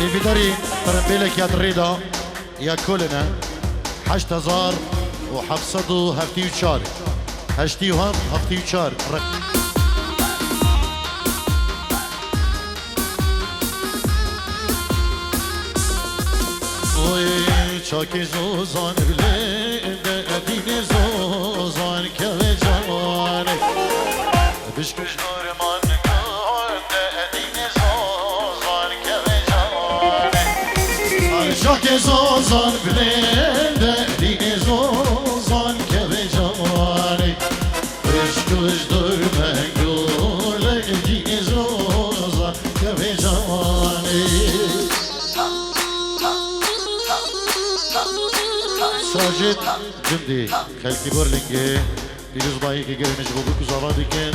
بداري ترمبيلك يا الرضا يا كلنا 8000 وحفصدوا هفتي وشار هشتي وهم هفتي وشار چاکی زوزان بلنده دین زوزان که جوانه بشکش نورمان گنده دین زوزان که جوانه چاکی زوزان بلنده دین زوزان که جوانه بشکش نورمان گنده دین زوزان که جوانه ساجد جندي خلكي بورلينجي بيجوز بايك يجري مشغول كزارادي كان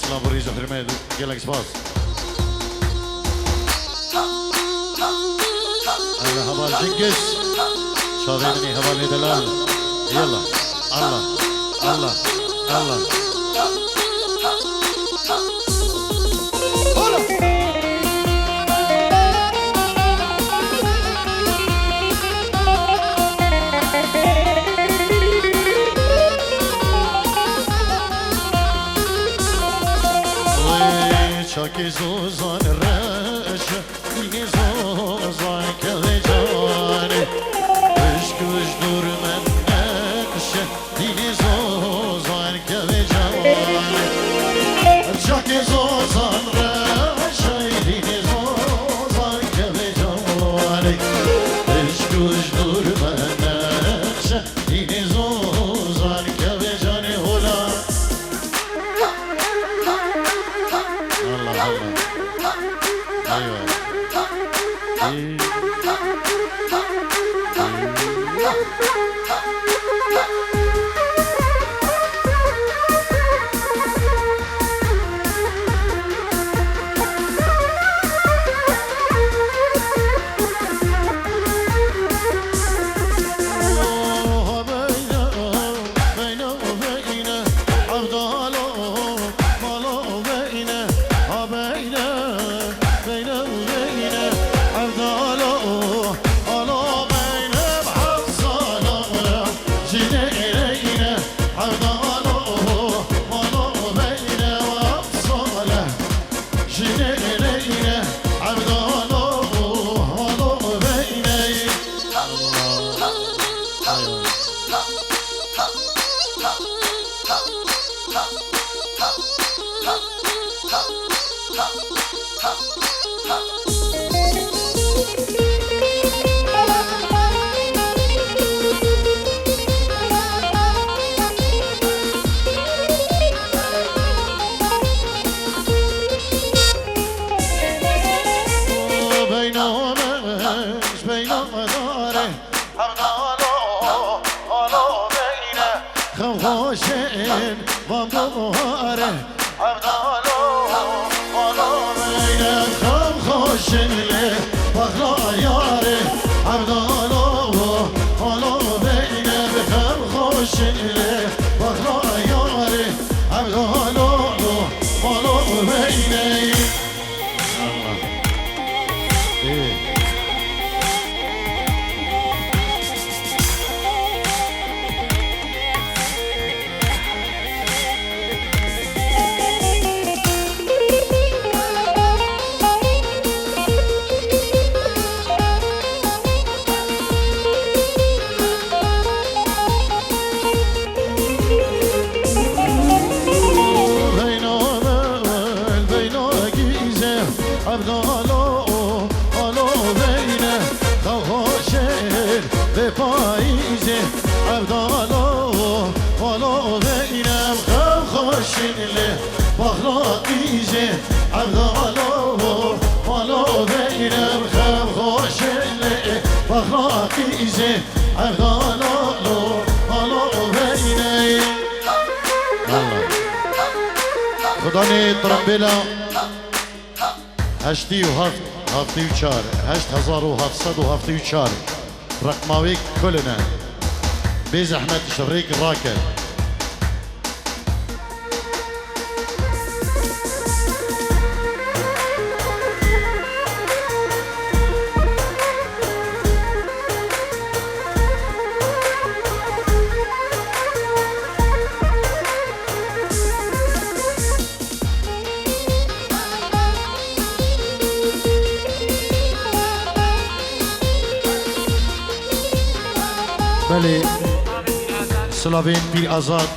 سلام بريزة فرماد جالك سباس أنا هبال جنكس شاذيني هبال دلال يلا الله الله الله شاكي زوزان الراشة ديني زوزان كالجاني عشق وجدور من نقشة ديني زوزان كالجاني شاكي زوزان الراشة ديني زوزان كالجاني عشق وجدور من نقشة ديني زوزان كالجاني هلا ايوه خوشين ومبوره عبدالو ولو بينه خم خوشين له بخلا ياره عبدالو ولو بينه بخم خوشين له بخلا ياره عبدالو ولو بينه پاییزه عبدالو ولو بینم خم خوشین له بخلاقیزه عبدالو ولو بینم خم خوشین له بخلاقیزه عبدالو ولو بینم خدا نی ترمبیلا هشتی و هفتی و چار 8774 رقماويك كلنا بيز احمد شريك راكب بله سلابين بير أزاد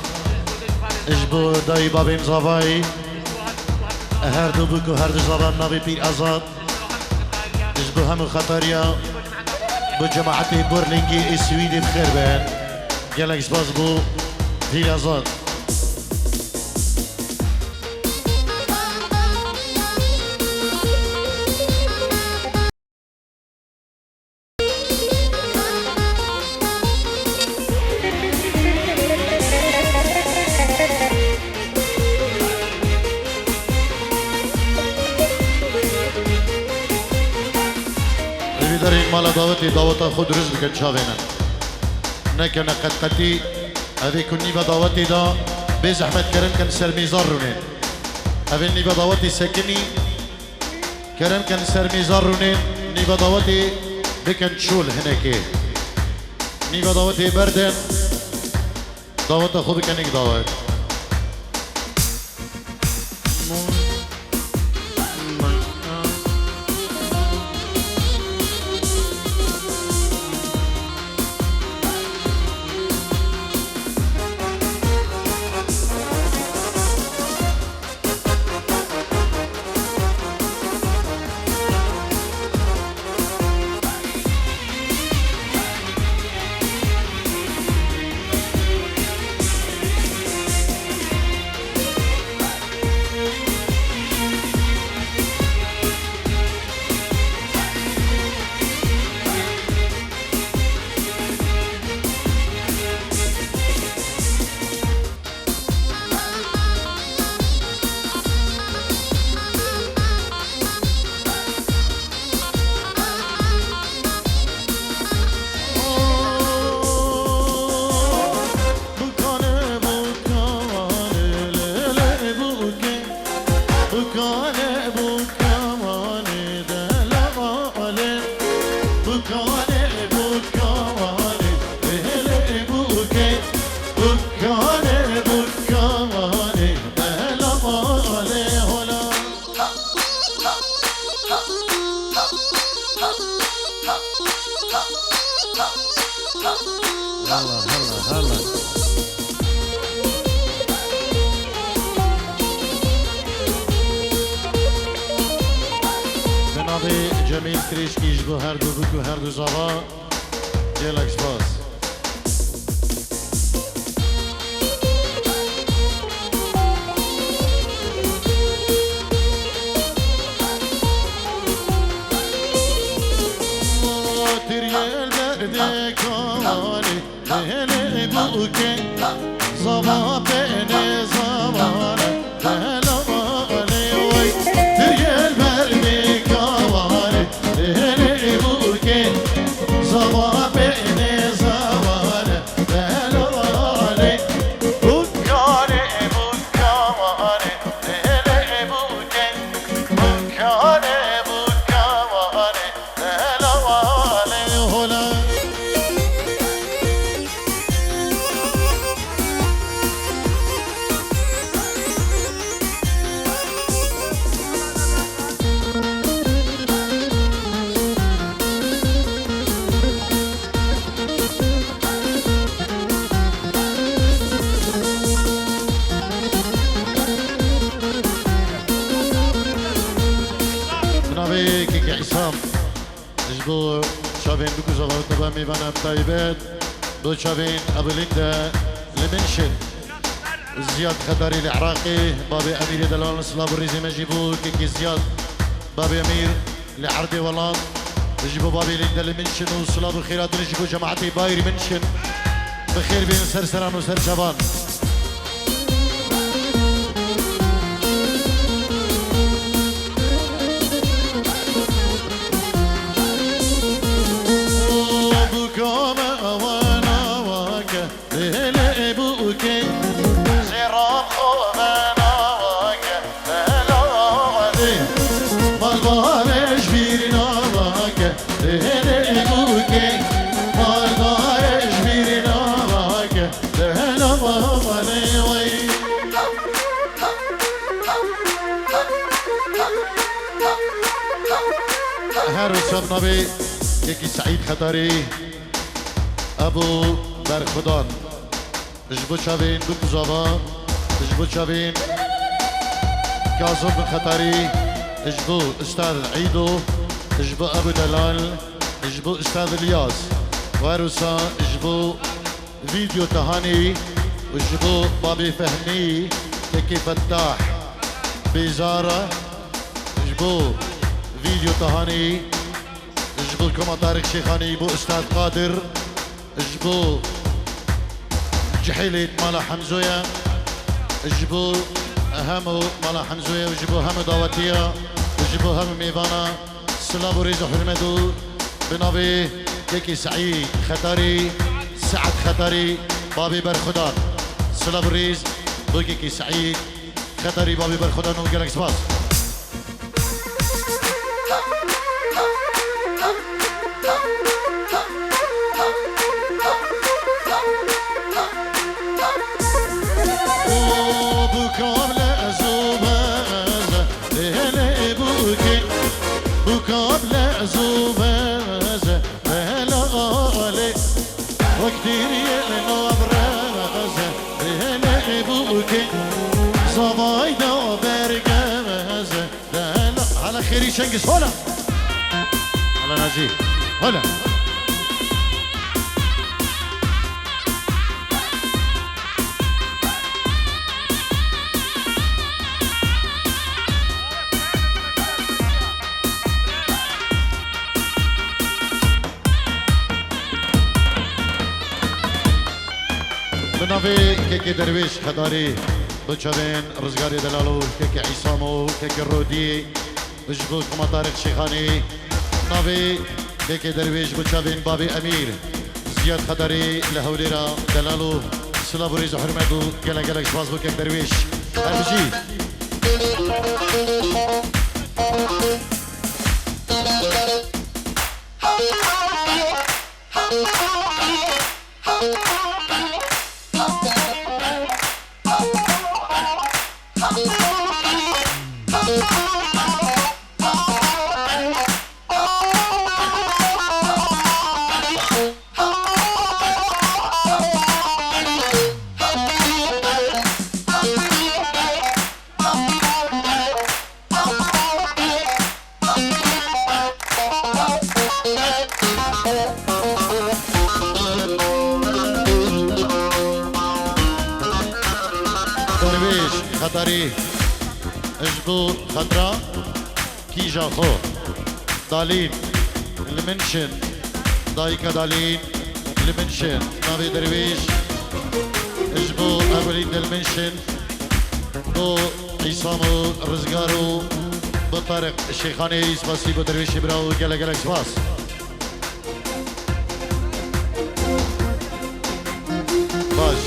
اجبو داي بابي مزافاي هر دو بكو هر دو زبان نبي بير أزاد اجبو همو خطريا بو جماعتي بورلينجي السويدي بخير بين جالك سباس بو بير أزاد مالا دعوتا خود روز بکن چاوینا نکن قد قدی اوی کن نیبا دعوتی دا به زحمت کرن کن سرمیزار رونین اوی نیبا دعوتی سکنی کرن کن سرمیزار رونین نیبا دعوتی بکن چول هنکی نیبا دعوتی بردن دعوتا خود بکن ایک دعوت جميل كريشكي يجبو هردو بكو هردو زبا جيلك سباس تريال بردي كواني لهلي بوكي زبا بيني زباني لهلا مالي وي تريال بردي كواني لهلي بوكي زبا بيني زباني لهلا مالي بوكاني بوكاني لهلي بوكي بوكاني بوكاني لهلا مالي هلا كيكي عصام جبو شافين بكو زغاوت نبامي بانا بطايبات بو شافين ابو ليندا لمنشن زياد خطري العراقي بابي امير دلال صلاب الريزي مجيبو كيكي زياد بابي امير لعردي ولان جيبو بابي ليندا لمنشن وصلاب الخيرات جيبو جماعتي بايري منشن بخير بين سرسران وسر شبان هارو شاب نبي كيكي سعيد خطري ابو برخدان اجبو شابين بكزابا اجبو شابين كاظم بن خطري اجبو استاذ عيدو اجبو ابو دلال اجبو استاذ الياس وارسا اجبو فيديو تهاني اجبو بابي فهمي تكي فتاح بيزارة اجبو فيديو تهاني اجبو كما طارق شيخاني بو استاذ قادر اجبو جحيلة مالا حمزويا اجبو همو مالا حمزويا اجبو هم دعوتيا اجبو هم ميفانا سلام ريز حرمدو بنابي كيكي سعيد خطري سعد خطري بابي برخدان سلام ريز بو كيكي سعيد خطري بابي برخدان وقالك سباس قبل زوبازة بهلا غالي وكتير يلنا برازة بهلا ابوكي صبايدا برقازة بهلا على خيري شنقس هلا على نجيب هلا بنافي كيكي درويش خضاري بوشابين رزقاري دلالو كيكي عصامو كيكي الرودي بجبوك مطارق شيخاني نافي كيكي درويش بوشابين بابي امير زياد خضاري لهوليرا دلالو سلابو ريزو حرمتو قلق قلق سباس بو كيك درويش اربجي درويش خطري اجبو خطرة كيجا خو دالين المنشن دايكا دالين المنشن نافي درويش اجبو اولين المنشن بو عصامو رزقارو بطارق الشيخاني سباسي بو درويش براو قلق قلق سباس باش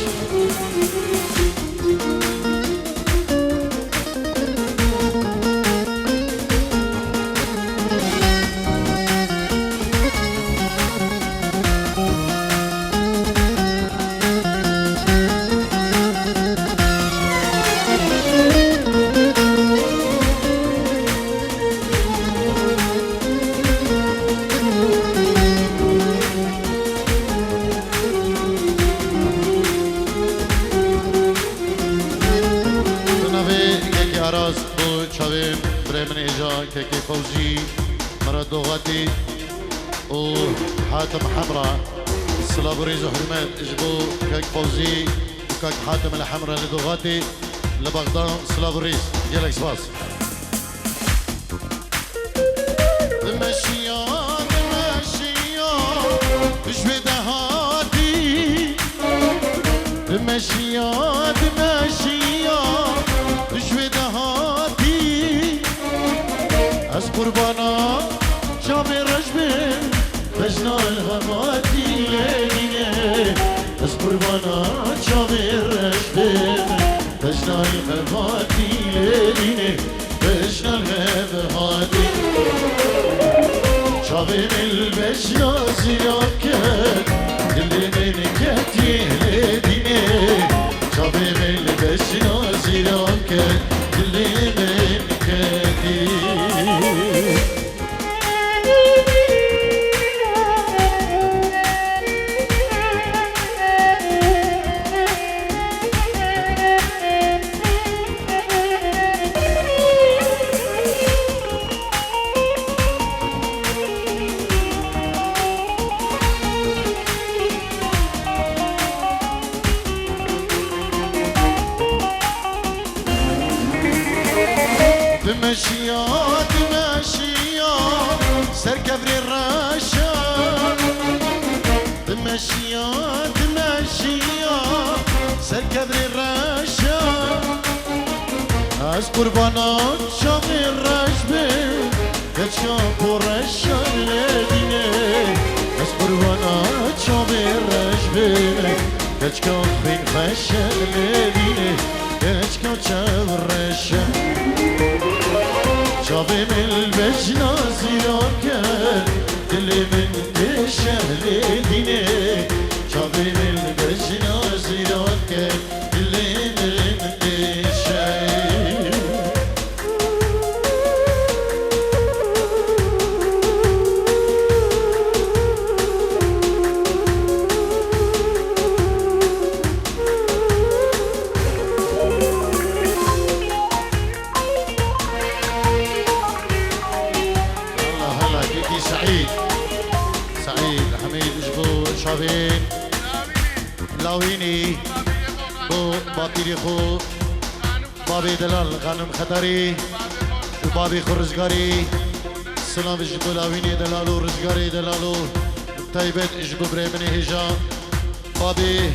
كيكي فوزي مراد دوغاتي وحاتم حمراء سلابوريز وحرمات اجبو كيك فوزي وكاك حاتم الحمراء لدوغاتي لبغداد سلابوريز يالك سباس ماشية ماشية مش بدهاتي ماشية ماشية مش بدهاتي از قربانا شامي رجبين بجنا الهماتي ليني از قربانا شامي رجبين بجنا الهماتي ليني بجنا الهماتي شامي البجنا زياكت اللي من كتي ليني شامي البجنا زياكت اللي من كتي مشيات مشيات سر كبر الرشاد مشيات مشيات سر كبر الرشاد از قربانات شام الرشبه كشاف الرشاد لدينه از قربانات شام الرشبه كشاف بين خشب لدينه كشاف شام الرشاد شافي من البجنا زياكل اللي من تشهل ديني شافي من البجنا زياكل اللي من تشهل سعيد حميد جبو شافين لاويني بو باطيري خو بابي دلال غانم خطري وبابي خو رزقاري سلام جبو لاويني دلالو رزقاري دلالو طيبت جبو بريمني هجا بابي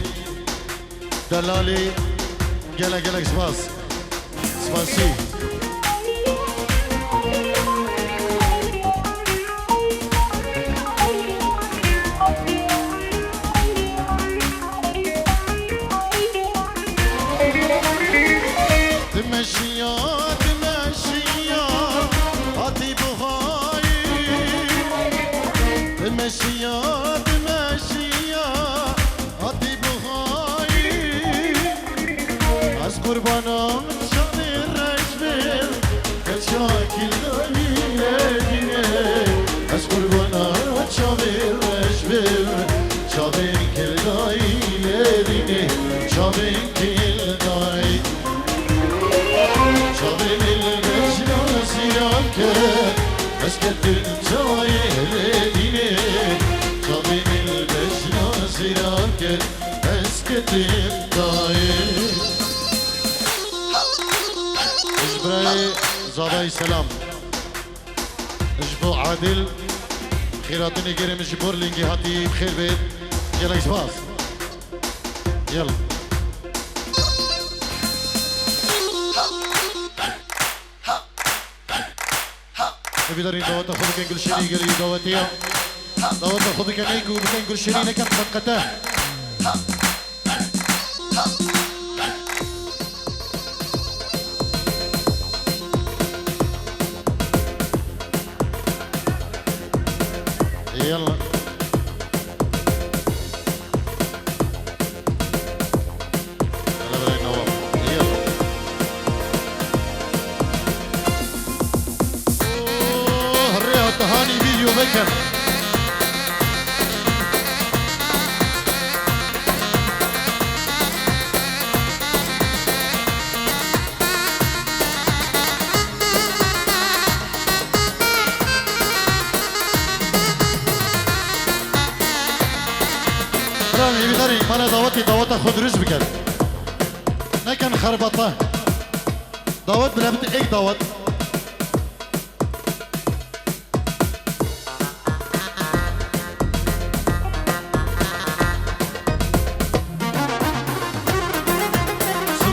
دلالي جلك جلك سباس سباسي مشيات مشيات هاتي بهاي مشيات مشيات هاتي بهاي از قربانان شان الرجبه كشاكل لدينه از قربانان شان الرجبه شابين كل داي لدينه شابين كل داي شابين البجنا زياكل اسكت الجاي لديني شابين البجنا زياكل اسكت الجاي اجبري زاداي سلام اجبو عادل خيراتني قريم جبور لينجي هاتي بخير بيت يلا يسباس يلا بدري دوت خذ كان كل شيء قال دوتيا دوت خذ كان يجو بكان كل شيء لك فقته يلا هاني فيديو بكر رامي بدري مانا دعوتي خد رز بكر نكن خربطه دعوت بلا بدي ايك دعوت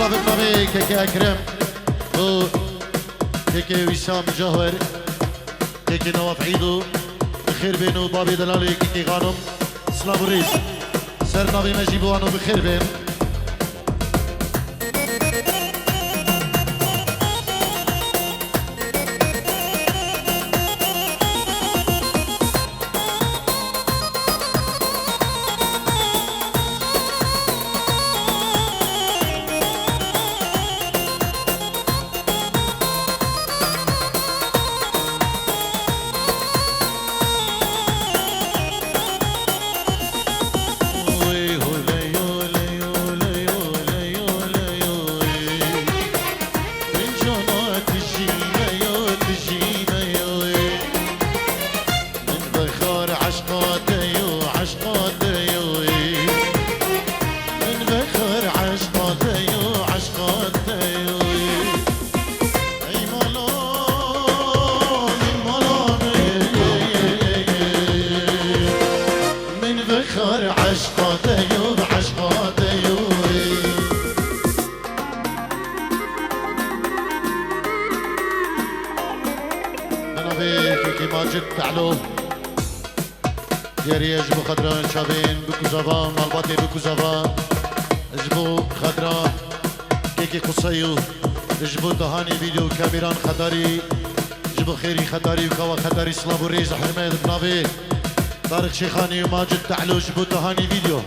بالنبي كيكي أكرم و كيكي وسام جوهر كيكي نواف عيدو بخير بينو بابي دلالي كيكي غانم سلام الريس سر نبي مجيبوانو بخير بين عشقات أيوب عشقات أيوب أنا بيك كي ماجد تعلو دياري أجبو خضران شابين بكو زفان مالباتي بكو زفان أجبو خضران كيكي قصيو أجبو تهاني فيديو كاميران خطري أجبو خيري خطري وكوا خطري سلام الريز حرميد بنابي طارق شيخاني وماجد تعلو أجبو تهاني فيديو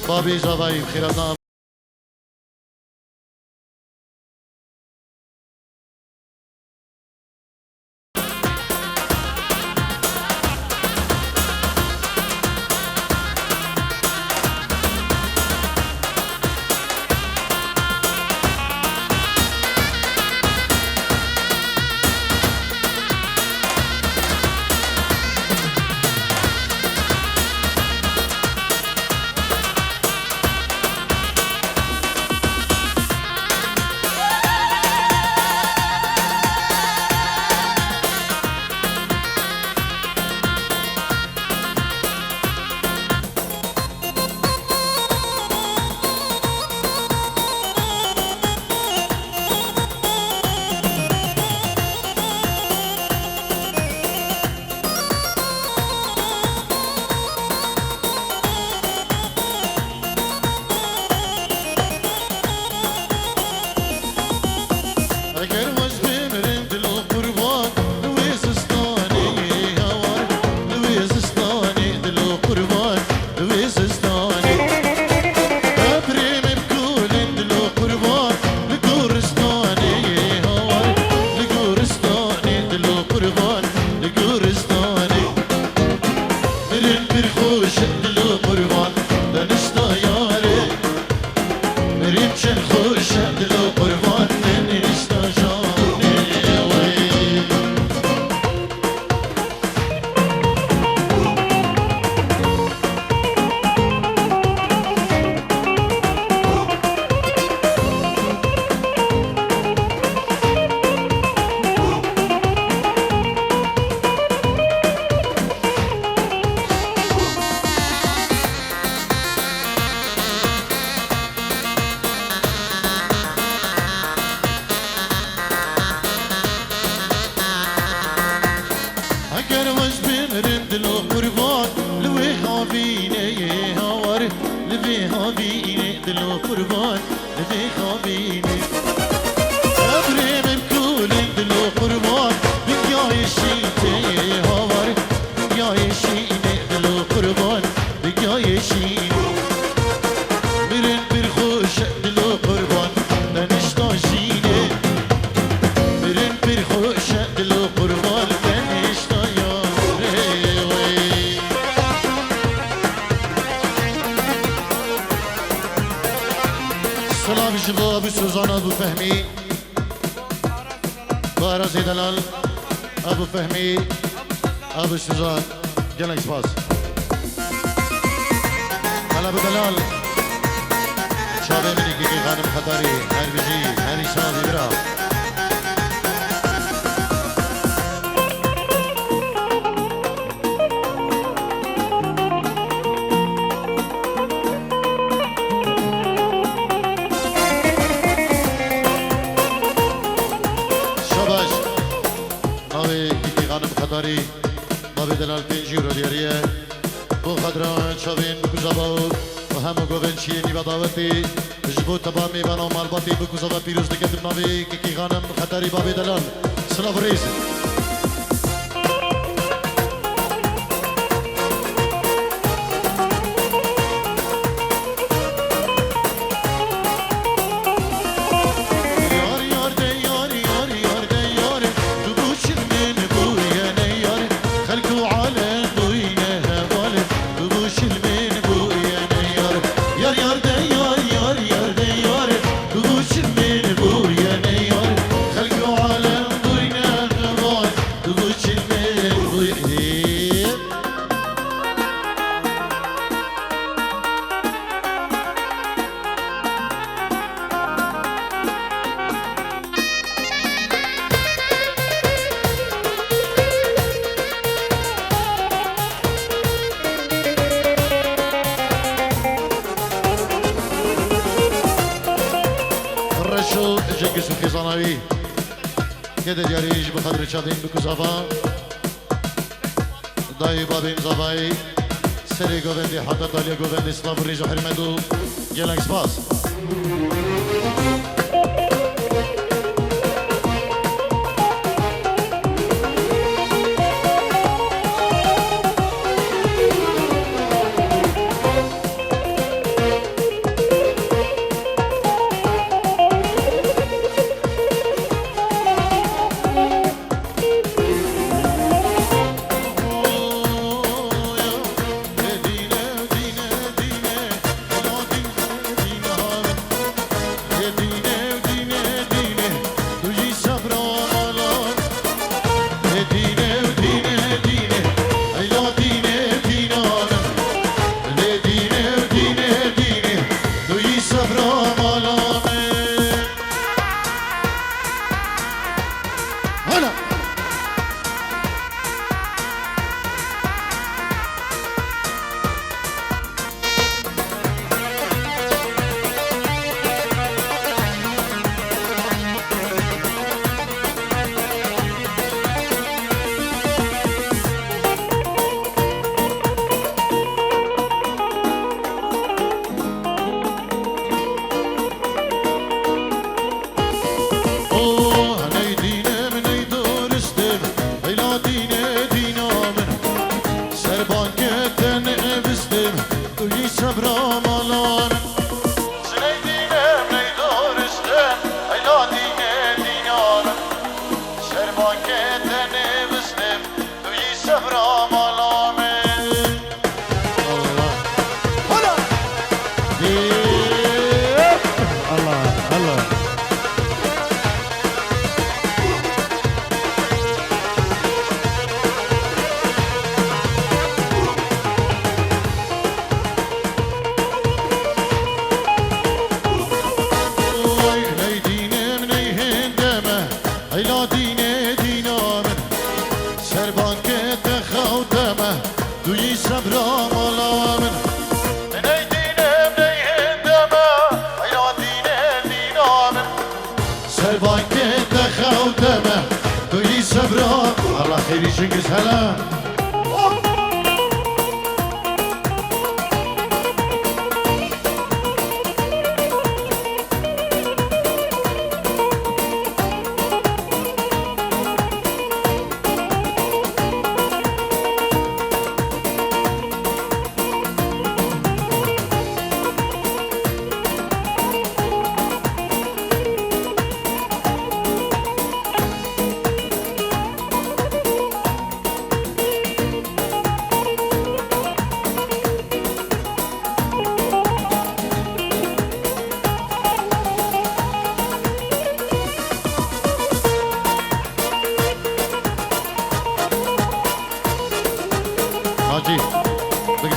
بابي زبايب خيرنا سلام جبو ابو سوزان ابو فهمي بارزي دلال ابو فهمي ابو سوزان جلنك سباس هلا ابو دلال شابه مني كيكي خانم خطاري هر بجي هر صافي برا خداری بابی دلال پنجی رو دیریه بو خدران چاوین بکوزابا و همو گوین چیینی و داوتی جبو تبا میوان و مالباتی بکوزابا پیروز دکتب ناوی که خانم خداری بابی دلال سلاف ریز جنگس و خیزانوی كده دياريج بخدر چابين بكوزافا داي بابين زافاي سري گووندي حتى داليا گووندي سلاف ريج و حرمدو گلنگ سپاس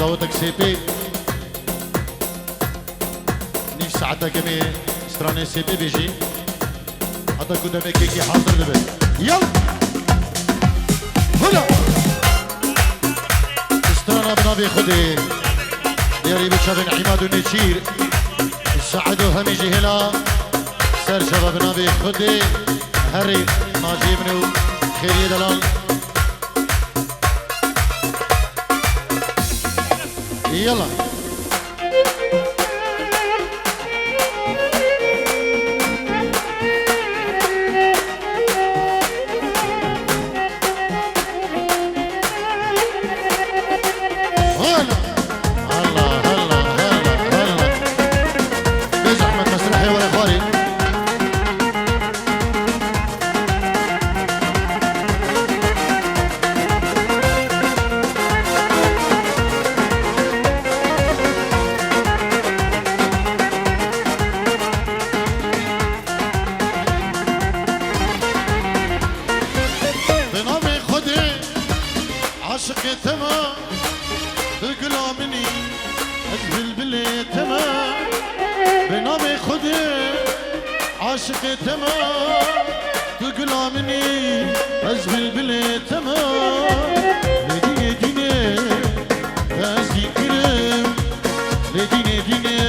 دعوتك سيبي نيش ساعتها كمي ستراني سيبي بيجي حتى قدامي كيكي حاضر لبس يلا هلا سترانا بنابي خدي دياري بتشابين عماد ونشير السعد وهميجي هلا سر شباب نابي خدي هري ناجي منو خيري دلال يلا عاشق تمام بقلا مني أزبل بلي تمام بنامي خدي عاشق تمام بقلا مني أزبل بلي تمام لديني ديني أزدي كرم لديني ديني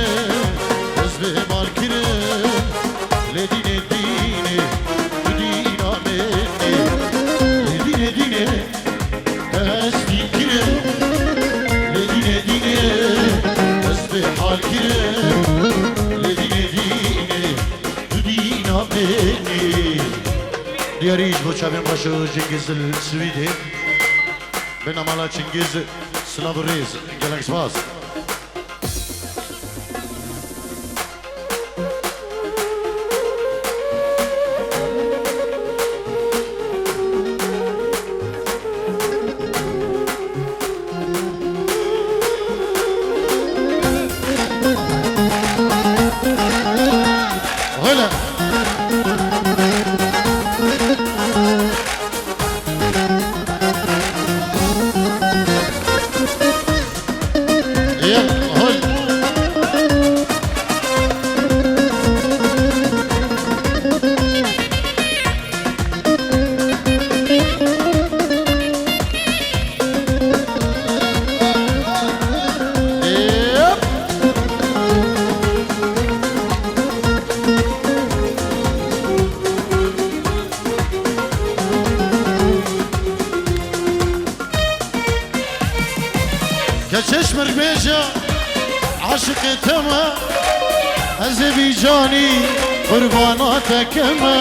أزبل مال كرم لديني ديني بدينا مني لديني ديني أزدي كرم لديني ديني أزبل حال كرم لديني ديني بدينا مني دياريج بو چابين باشو جنگيز السويدي بنا مالا چنگيز سلاف الريز گلنگ سپاس هلا كشمر بيجا عاشق تما أزبيجاني قرباناتك ما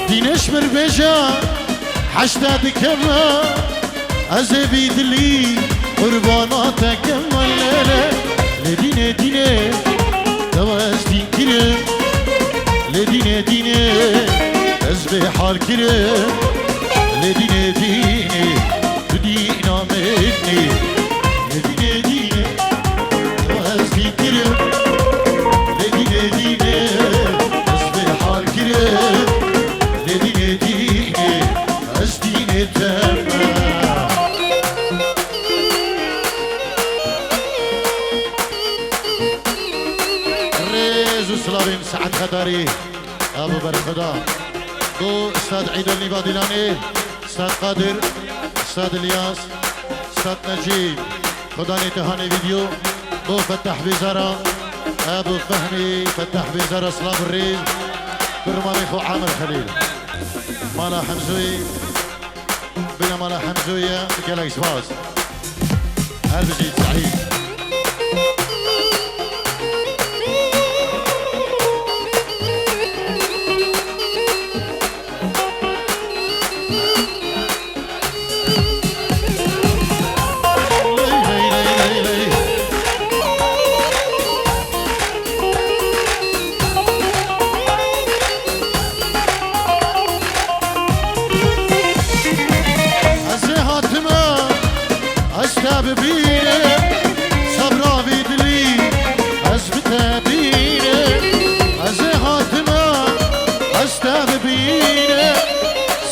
دينشمر بيجا حشتاد كما أزبي دلي قرباناتك ما الليلة لديني ديني توازدين كرم لديني ديني أزبي حال كرم لديني ديني بدينا مني لديني ديني وأزدي كرم لديني ديني أزدي حال كرم لديني ديني أزديني تمام ريز وسلابين سعد خداري أبو برخدا دو أستاذ عيد النبادلاني أستاذ قادر أستاذ الياس أستاذ نجيب خداني تهاني فيديو بو فتح بزارة أبو فهمي فتح بزارة صلاف الريز برمامي خو عامر خليل مالا حمزوي بنا مالا حمزوية جالاكس فاز هربجيت سعيد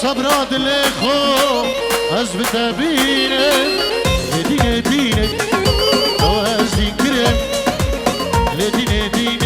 صبراد الإخو أزبط بيني لديني ديني وأزدي كرم لديني ديني